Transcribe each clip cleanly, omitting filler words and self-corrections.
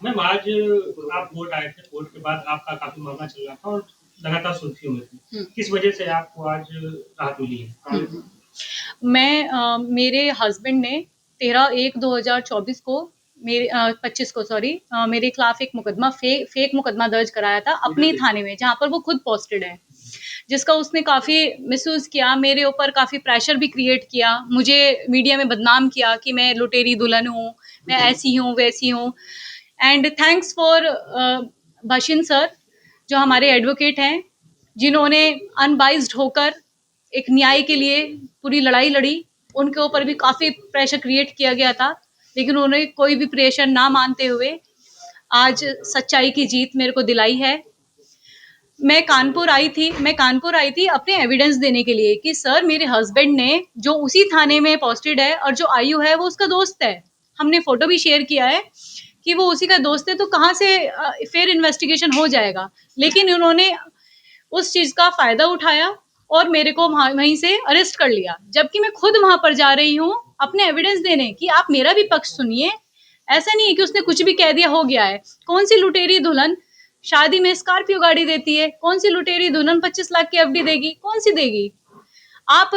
Ma'am आज आप court आए थे, कोर्ट के बाद आपका काफी मामला चल रहा था और लगातार सुर्खियों में थी। किस वजह से आपको आज राहत मिली है? मेरे हस्बैंड ने 13/1/2024 को 25 को सॉरी मेरे खिलाफ एक मुकदमा फेक मुकदमा दर्ज कराया था अपनी थाने में, जहाँ पर वो खुद पोस्टेड है, जिसका उसने काफ़ी मिसयूज़ किया, मेरे ऊपर काफ़ी प्रेशर भी क्रिएट किया, मुझे मीडिया में बदनाम किया कि मैं लुटेरी दुल्हन हूँ, मैं ऐसी हूँ वैसी हूँ। एंड थैंक्स फॉर भाषिन सर, जो हमारे एडवोकेट हैं, जिन्होंने अनबाइज्ड होकर एक न्याय के लिए पूरी लड़ाई लड़ी। उनके ऊपर भी काफ़ी प्रेशर क्रिएट किया गया था, लेकिन उन्होंने कोई भी प्रेशर ना मानते हुए आज सच्चाई की जीत मेरे को दिलाई है। मैं कानपुर आई थी अपने एविडेंस देने के लिए कि सर मेरे हस्बैंड ने, जो उसी थाने में पोस्टेड है और जो आयु है वो उसका दोस्त है, हमने फोटो भी शेयर किया है कि वो उसी का दोस्त है, तो कहाँ से फेयर इन्वेस्टिगेशन हो जाएगा। लेकिन उन्होंने उस चीज का फायदा उठाया और मेरे को वहीं से अरेस्ट कर लिया, जबकि मैं खुद वहां पर जा रही हूँ अपने एविडेंस देने कि आप मेरा भी पक्ष सुनिए। ऐसा नहीं है कि उसने कुछ भी कह दिया हो गया है। कौन सी लुटेरी दुल्हन शादी में स्कॉर्पियो गाड़ी देती है? कौन सी लुटेरी दुल्हन 25 लाख की एफडी देगी? कौन सी देगी? आप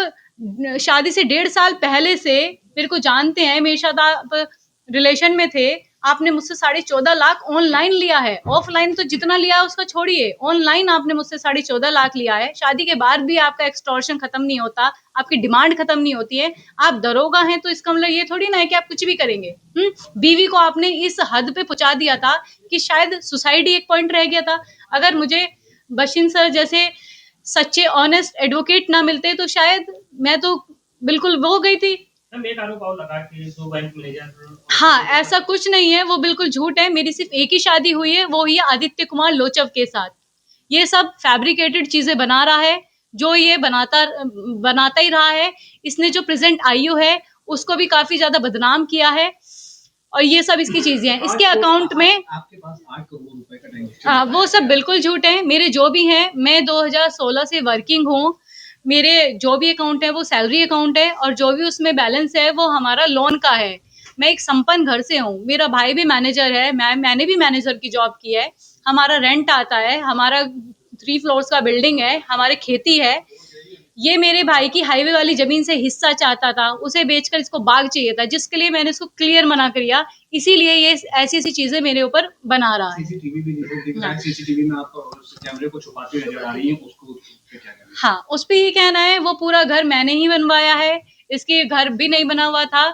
शादी से 1.5 साल पहले से मेरे को जानते हैं, मेरे साथ आप रिलेशन में थे। आपने मुझसे 14.5 लाख ऑनलाइन लिया है, ऑफलाइन तो जितना लिया है उसका छोड़िए, ऑनलाइन आपने मुझसे 14.5 लाख लिया है। शादी के बाद भी आपका एक्सटॉर्शन खत्म नहीं होता, आपकी डिमांड खत्म नहीं होती है। आप दरोगा हैं तो इसका मतलब ये थोड़ी ना है कि आप कुछ भी करेंगे। बीवी को आपने इस हद पे पहुंचा दिया था कि शायद सुसाइड ही एक पॉइंट रह गया था। अगर मुझे बशिन सर जैसे सच्चे ऑनेस्ट एडवोकेट ना मिलते तो शायद मैं तो बिल्कुल वो हो गई थी। एक आरोप और लगा कि 2 बैंक मैनेजर। हाँ, ऐसा कुछ नहीं है, वो बिल्कुल झूठ है। मेरी सिर्फ एक ही शादी हुई है, वो हुई है आदित्य कुमार लोचव के साथ। ये सब फैब्रिकेटेड चीजें बना रहा है, जो ये बनाता ही रहा है। इसने जो प्रेजेंट आयु है उसको भी काफी ज्यादा बदनाम किया है, और ये सब इसकी चीजें हैं। इसके अकाउंट में आपके पास 8 करोड़ रुपए का ट्रांजेक्शन वो सब बिल्कुल झूठ है। मेरे जो भी हैं, मैं 2016 से वर्किंग हूँ। मेरे जो भी अकाउंट है वो सैलरी अकाउंट है, और जो भी उसमें बैलेंस है वो हमारा लोन का है। मैं एक संपन्न घर से हूँ, मेरा भाई भी मैनेजर है, मैंने भी मैनेजर की जॉब की है। हमारा रेंट आता है, हमारा 3 फ्लोर्स का बिल्डिंग है, हमारे खेती है। ये मेरे भाई की हाईवे वाली जमीन से हिस्सा चाहता था, उसे बेचकर इसको बाग चाहिए था, जिसके लिए मैंने इसको क्लियर मना किया। इसीलिए ये ऐसी ऐसी चीजें मेरे ऊपर बना रहा है। सीसीटीवी भी दिख रहा है, सीसीटीवी में आप कैमरे को छुपाते नजर आ रही हैं, उसको क्या कहना है? हाँ, उस पे ये कहना है, वो पूरा घर मैंने ही बनवाया है। इसके घर भी नहीं बना हुआ था,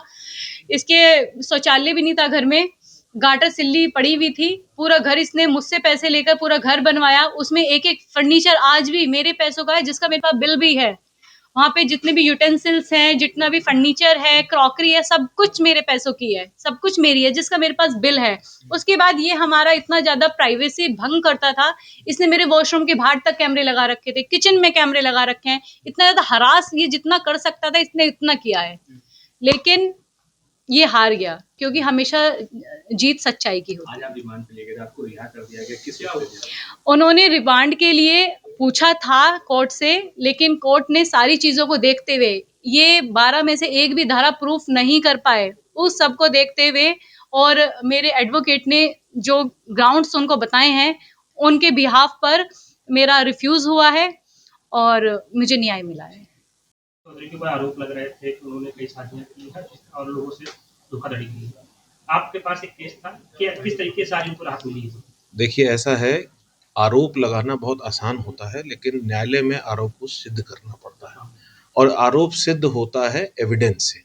इसके शौचालय भी नहीं था घर में, गाटर सिल्ली पड़ी हुई थी। पूरा घर इसने मुझसे पैसे लेकर पूरा घर बनवाया, उसमें एक एक फर्नीचर आज भी मेरे पैसों का है, जिसका मेरे पास बिल भी है। वहाँ पे जितने भी यूटेंसिल्स हैं, जितना भी फर्नीचर है, क्रॉकरी है, सब कुछ मेरे पैसों की है, सब कुछ मेरी है, जिसका मेरे पास बिल है। उसके बाद ये हमारा इतना ज्यादा प्राइवेसी भंग करता था, इसने मेरे वॉशरूम के बाहर तक कैमरे लगा रखे थे, किचन में कैमरे लगा रखे हैं। इतना ज्यादा हरास ये जितना कर सकता था इसने इतना किया है, लेकिन ये हार गया, क्योंकि हमेशा जीत सच्चाई की होती है। आज आप रिमांड पे ले गए थे, आपको रिहा कर दिया गया, किस वजह से? उन्होंने रिमांड के लिए पूछा था कोर्ट से, लेकिन कोर्ट ने सारी चीजों को देखते हुए ये 12 में से एक भी धारा प्रूफ नहीं कर पाए। उस सब को देखते हुए और मेरे एडवोकेट ने जो ग्राउंड्स उनको बताए हैं, उनके बिहाफ पर मेरा रिफ्यूज हुआ है और मुझे न्याय मिला है। चौधरी के ऊपर आरोप लग रहे थे कि उन्होंने कई शादियां की है और लोगों से धोखाधड़ी की है। आपके पास एक केस था कि किस तरीके से आज उनको राहत मिली है? देखिए ऐसा है, आरोप लगाना बहुत आसान होता है, लेकिन न्यायालय में आरोप को सिद्ध करना पड़ता है, और आरोप सिद्ध होता है एविडेंस से।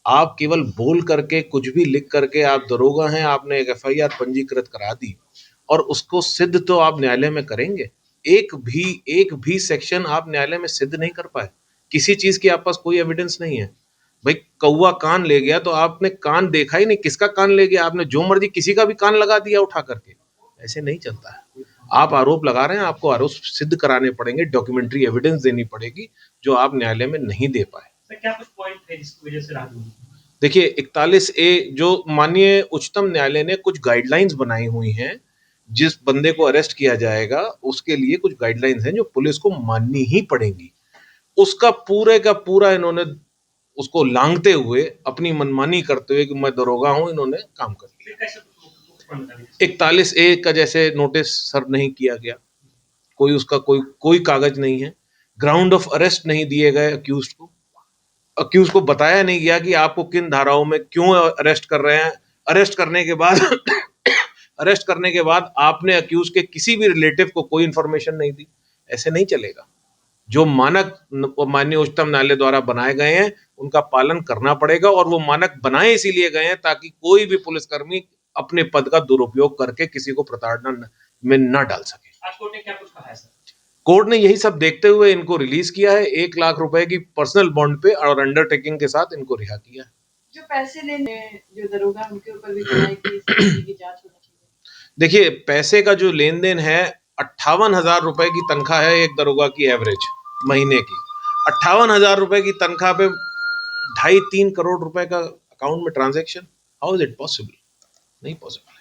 आप केवल बोल करके, कुछ भी लिख करके, आप दरोगा हैं, आपने एक एफआईआर पंजीकृत करा दी और उसको सिद्ध तो आप न्यायालय में करेंगे। एक भी सेक्शन आप न्यायालय में सिद्ध नहीं कर पाए, किसी चीज की आप पास कोई एविडेंस नहीं है। भाई कौवा कान ले गया तो आपने कान देखा ही नहीं, किसका कान ले गया, आपने जो मर्जी किसी का भी कान लगा दिया उठा करके। ऐसे नहीं चलता है। आप आरोप लगा रहे हैं, आपको आरोप सिद्ध कराने पड़ेंगे, डॉक्यूमेंट्री एविडेंस देनी पड़ेगी, जो आप न्यायालय में नहीं दे पाए। सर क्या कुछ पॉइंट थे जिसकी वजह से राहत मिली? देखिए 41A जो माननीय उच्चतम न्यायालय ने कुछ गाइडलाइंस बनाई हुई हैं, जिस बंदे को अरेस्ट किया जाएगा उसके लिए कुछ गाइडलाइंस हैं जो पुलिस को माननी ही पड़ेंगी। उसका पूरे का पूरा इन्होंने उसको लांघते हुए, अपनी मनमानी करते हुए कि मैं दरोगा हूं, इन्होंने काम कर लिया। फिर कैसे कुछ कौन बता दीजिए। 41A का जैसे नोटिस सर्व नहीं किया गया, कोई उसका कोई कागज नहीं है, ग्राउंड ऑफ अरेस्ट नहीं दिए गए अक्यूज को बताया नहीं गया कि आपको किन धाराओं में क्यों अरेस्ट कर रहे हैं। अरेस्ट करने के बाद अरेस्ट करने के बाद आपने अक्यूज के किसी भी रिलेटिव को कोई इंफॉर्मेशन नहीं दी। ऐसे नहीं चलेगा। जो मानक माननीय उच्चतम न्यायालय द्वारा बनाए गए हैं उनका पालन करना पड़ेगा, और वो मानक बनाए इसीलिए गए हैं ताकि कोई भी पुलिसकर्मी अपने पद का दुरुपयोग करके किसी को प्रताड़ना में न डाल सके। आज कोर्ट ने क्या कुछ कहा है सर? कोर्ट ने यही सब देखते हुए इनको रिलीज किया है, 1 लाख रुपए की पर्सनल बॉन्ड पे और अंडरटेकिंग के साथ इनको रिहा किया है। जो पैसे लेने जो दरोगा उनके ऊपर भी कहा है कि इस चीज की जांच होनी चाहिए। देखिए, पैसे का जो लेन देन है, 58,000 रुपए की तनख्वाह है एक दरोगा की एवरेज महीने की। 58,000 रुपए की तनख्वाह पे 2.5-3 करोड़ रुपए का अकाउंट में transaction, how is it possible? नहीं पॉसिबल है।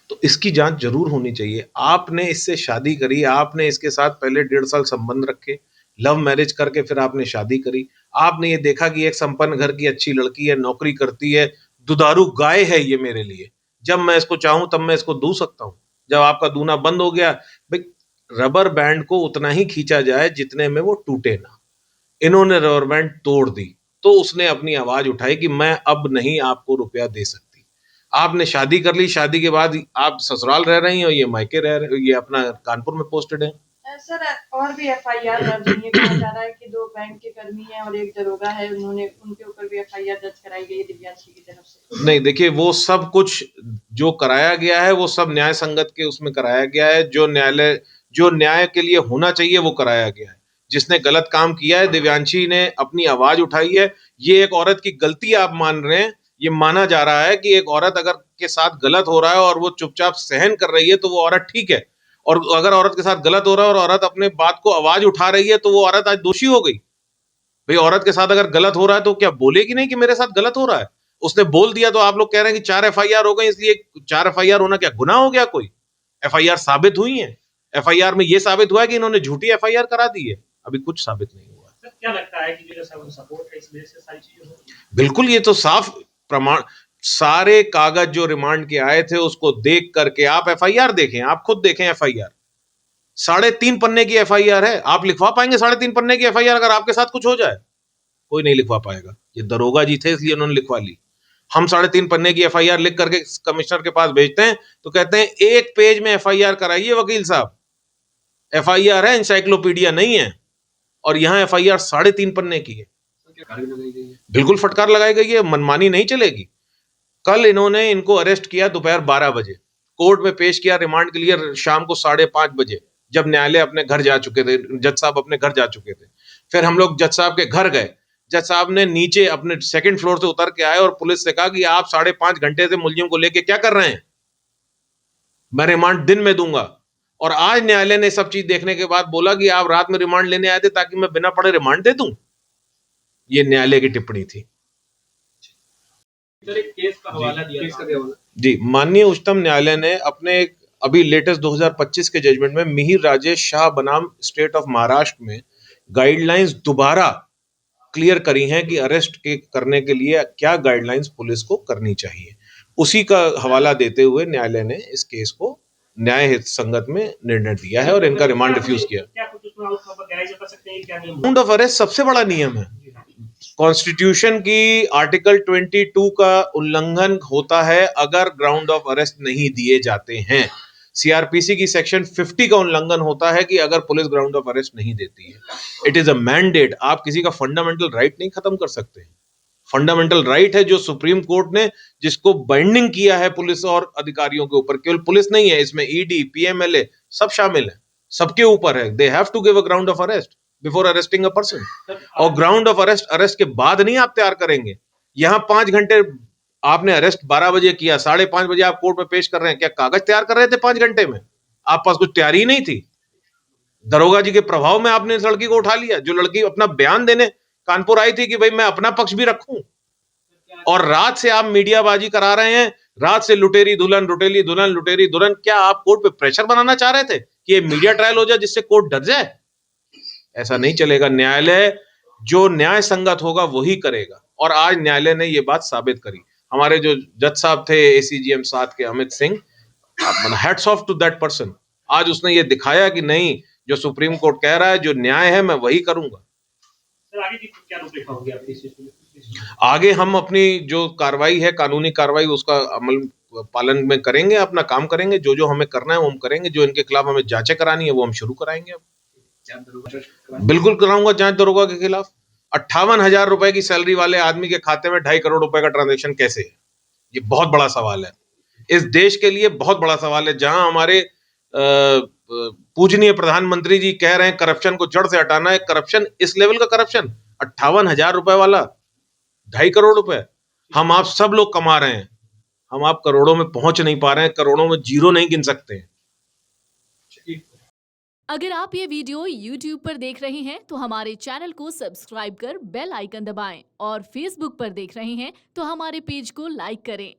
तो इसकी जांच जरूर होनी चाहिए। आपने इससे शादी करी, आपने इसके साथ पहले 1.5 साल संबंध रखे, लव मैरिज करके फिर आपने शादी करी। आपने ये देखा कि एक संपन्न घर की अच्छी लड़की है, नौकरी करती है, दुधारू गाय है ये मेरे लिए, जब मैं इसको चाहूं तब मैं इसको दू सकता हूं। जब आपका दूना बंद हो गया, भाई रबर बैंड को उतना ही खींचा जाए जितने में वो टूटे ना। इन्होंने रबर बैंड तोड़ दी, तो उसने अपनी आवाज उठाई कि मैं अब नहीं आपको रुपया दे सकती। आपने शादी कर ली, शादी के बाद आप ससुराल रह रही हो, ये मायके रह रहे, ये अपना कानपुर में पोस्टेड है। सर और भी एफआईआर दर्ज हुई है, कहा जा रहा है कि 2 बैंक के कर्मी हैं और एक दरोगा है, उनके ऊपर भी एफआईआर दर्ज कराई गई है दिव्यांशी की तरफ से। नहीं, देखिए, वो सब कुछ जो कराया गया है वो सब न्याय संगत के उसमें कराया गया है। जो न्याय के लिए होना चाहिए वो कराया गया है। जिसने गलत काम किया है, दिव्यांशी ने अपनी आवाज उठाई है। ये एक औरत की गलती आप मान रहे हैं, ये माना जा रहा है कि एक औरत अगर के साथ गलत हो रहा है और वो चुपचाप सहन कर रही है तो वो औरत ठीक है, और अगर औरत के साथ गलत हो रहा है और औरत अपने बात को आवाज उठा रही है तो वो औरत आज दोषी हो गई। भाई, औरत के साथ अगर गलत हो रहा है तो क्या बोलेगी नहीं कि मेरे साथ गलत हो रहा है? उसने बोल दिया तो आप लोग कह रहे हैं कि 4 एफआईआर हो गई, इसलिए 4 एफआईआर होना क्या गुनाह हो गया? कोई एफआईआर साबित हुई है। एफआईआर में यह साबित हुआ है कि इन्होंने झूठी एफआईआर करा दी है, अभी कुछ साबित नहीं हुआ। सर क्या लगता है कि जो सपोर्ट है इस वजह से सारी चीजें हो रही हैं? बिल्कुल, ये तो साफ प्रमाण, सारे कागज जो रिमांड के आए थे उसको देख करके आप एफआईआर देखें, आप खुद देखें एफआईआर। 3.5 पन्ने की एफआईआर है। आप लिखवा पाएंगे 3.5 पन्ने की एफआईआर अगर आपके साथ कुछ हो जाए? कोई नहीं लिखवा पाएगा। ये दरोगा जी थे इसलिए उन्होंने लिखवा ली। हम 3.5 पन्ने की एफआईआर लिख करके कमिश्नर के पास भेजते हैं तो कहते हैं 1 पेज में एफआईआर कराइए वकील साहब। एफआईआर है, इंसाइक्लोपीडिया नहीं है। और यहां एफआईआर 3.5 पन्ने की है। बिल्कुल फटकार लगाई गई है, मनमानी नहीं चलेगी। कल इन्होंने इनको अरेस्ट किया दोपहर 12 बजे, कोर्ट में पेश किया रिमांड के लिए शाम को 5:30 बजे, जब न्यायालय अपने घर जा चुके थे, जज साहब अपने घर जा चुके थे। फिर हम लोग जज साहब के घर गए। जज साहब ने नीचे अपने 2nd फ्लोर से उतर के आए और पुलिस से कहा कि आप 5.5 घंटे से मुलजिम को लेके क्या कर रहे हैं? मैं रिमांड दिन में दूंगा। और आज न्यायालय ने सब चीज देखने के बाद बोला कि आप रात में रिमांड लेने आए थे ताकि मैं बिना पढ़े रिमांड दे दूं। ये न्यायालय की टिप्पणी थी। सर एक केस का हवाला दिया था। जी, माननीय उच्चतम न्यायालय ने अपने अभी लेटेस्ट 2025 के जजमेंट में मिहिर राजेश शाह बनाम स्टेट ऑफ महाराष्ट्र में गाइडलाइंस दोबारा क्लियर करी हैं कि अरेस्ट के करने के लिए क्या गाइडलाइंस पुलिस को करनी चाहिए। उसी का हवाला देते हुए न्यायालय ने इस केस को न्याय हित संगत में निर्णय दिया है और इनका रिमांड रिफ्यूज किया। क्या कुछ उसमें आप गहराई से बता सकते हैं क्या नियम है? ग्राउंड ऑफ अरेस्ट सबसे बड़ा नियम है। कॉन्स्टिट्यूशन की आर्टिकल 22 का उल्लंघन होता है अगर ग्राउंड ऑफ अरेस्ट नहीं दिए जाते हैं। सीआरपीसी की सेक्शन 50 का उल्लंघन होता है कि अगर पुलिस ग्राउंड ऑफ अरेस्ट नहीं देती है। It is a mandate. आप किसी का फंडामेंटल राइट नहीं खत्म कर सकते हैं। फंडामेंटल राइट है जो सुप्रीम कोर्ट ने जिसको बाइंडिंग किया है पुलिस और अधिकारियों के ऊपर। केवल पुलिस नहीं है, इसमें ईडी, पीएमएलए सब शामिल है, सबके ऊपर है। They have to give a ground of arrest before arresting a person. और ग्राउंड ऑफ अरेस्ट के बाद नहीं आप तैयार करेंगे। यहां 5 घंटे आपने अरेस्ट 12 बजे किया, 5:30 बजे आप कोर्ट में पेश कर रहे हैं। क्या कागज तैयार कर रहे थे 5 घंटे में? आप पास कुछ तैयारी नहीं थी। दरोगा जी के प्रभाव में आपने इस लड़की को उठा लिया, जो लड़की अपना बयान देने कानपुर आई थी कि भाई मैं अपना पक्ष भी रखूं। और रात से आप मीडियाबाजी करा रहे हैं, रात से लुटेरी दुल्हन, लुटेरी दुल्हन, लुटेरी दुल्हन। क्या आप कोर्ट पे प्रेशर बनाना चाह रहे थे कि ये मीडिया ट्रायल हो जाए जिससे कोर्ट डर जाए? ऐसा नहीं चलेगा। न्यायालय जो न्याय संगत होगा वही करेगा, और आज न्यायालय ने यह बात साबित करी। हमारे जो जज साहब थे ACGM 7 के Amit Singh, hats off to that person. आज उसने ये दिखाया कि नहीं, जो सुप्रीम कोर्ट कह रहा है, जो न्याय है, मैं वही करूंगा। सर आगे की क्या रूपरेखा होगी आपकी इस चीज में? आगे हम अपनी जो कार्रवाई है, कानूनी कार्रवाई, उसका अमल पालन में करेंगे, अपना काम करेंगे। जो जो हमें करना है वो हम करेंगे। जो इनके खिलाफ हमें जांचें करानी है वो हम शुरू कराएंगे। अब बिल्कुल कराऊंगा जांच दरोगा के खिलाफ। 58,000 रुपए की सैलरी वाले आदमी के खाते में 2.5 करोड़ रुपए का ट्रांजेक्शन कैसे है? ये बहुत बड़ा सवाल है, इस देश के लिए बहुत बड़ा सवाल है। जहां हमारे पूजनीय प्रधानमंत्री जी कह रहे हैं करप्शन को जड़ से हटाना है, करप्शन, इस लेवल का करप्शन, 58,000 रुपए वाला 2.5 करोड़ रुपए, हम आप सब लोग कमा रहे हैं। हम आप करोड़ों में पहुंच नहीं पा रहे हैं, करोड़ों में जीरो नहीं गिन सकते हैं। अगर आप ये वीडियो YouTube पर देख रहे हैं तो हमारे चैनल को सब्सक्राइब कर बेल आइकन दबाएं और Facebook पर देख रहे हैं तो हमारे पेज को लाइक करें।